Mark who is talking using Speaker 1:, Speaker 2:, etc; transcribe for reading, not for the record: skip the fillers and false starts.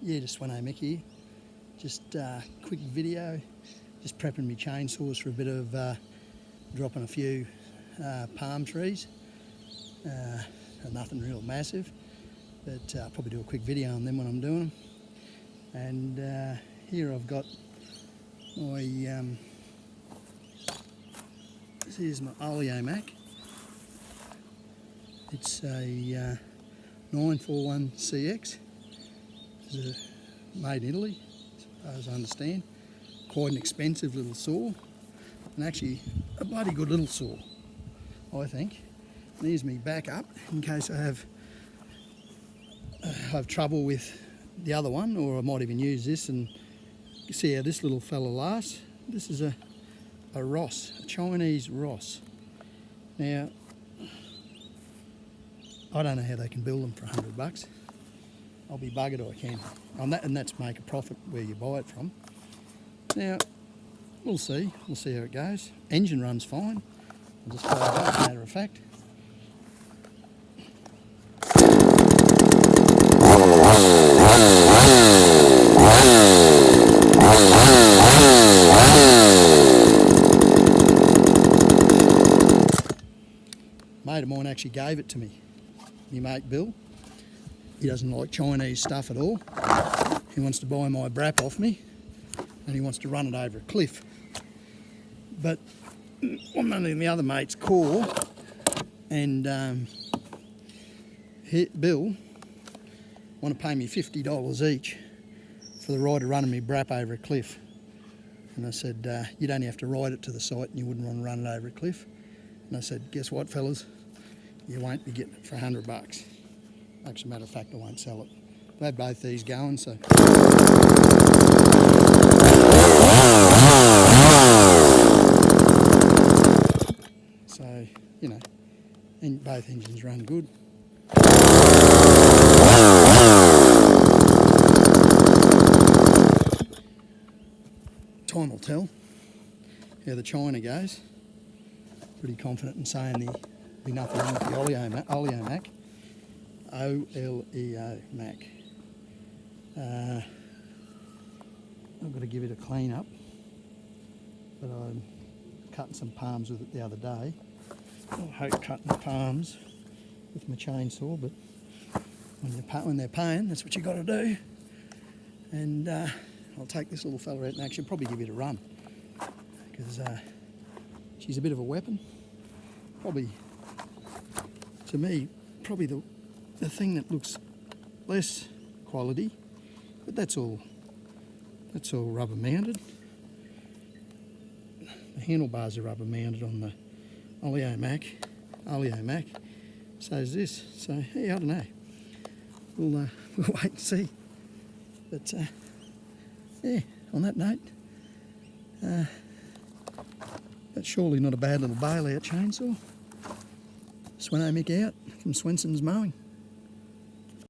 Speaker 1: Yeah, just Sveno Mick here. Just quick video, just prepping my chainsaws for a bit of dropping a few palm trees. Nothing real massive, but I'll probably do a quick video on them when I'm doing them. And here I've got my, here's my Oleo MAC. It's a 941CX. It's made in Italy, as I understand. Quite an expensive little saw, and actually a bloody good little saw, I think. And here's me backup in case I have trouble with the other one, or I might even use this and see how this little fella lasts. This is a Ross, a Chinese Ross. Now, I don't know how they can build them for $100. I'll be buggered I can. And that's make a profit where you buy it from. Now, we'll see how it goes. Engine runs fine. I'll just play it up, as a matter of fact. A mate of mine actually gave it to me, my mate Bill. He doesn't like Chinese stuff at all. He wants to buy my brap off me, and he wants to run it over a cliff. But I'm under the other mate's core, and Bill want to pay me $50 each for the right of running me brap over a cliff. And I said, you'd only have to ride it to the site and you wouldn't want to run it over a cliff. And I said, guess what, fellas? You won't be getting it for $100. Actually, as a matter of fact, I won't sell it. I've had both these going, so. So, you know, and both engines run good. Time will tell how the China goes. Pretty confident in saying there'll be nothing wrong with the Oleo MAC. Oleo MAC. I've got to give it a clean up, but I'm cutting some palms with it the other day. I hate cutting palms with my chainsaw, but when they're paying, that's what you got to do. And I'll take this little fella out and actually probably give it a run, because she's a bit of a weapon. Probably, to me, probably the thing that looks less quality, but that's all rubber mounted. The handlebars are rubber mounted on the Oleo MAC. So is this. So yeah, I don't know. We'll wait and see. But yeah, on that note, that's surely not a bad little bailout chainsaw. Sveno Mick out from Swenson's Mowing.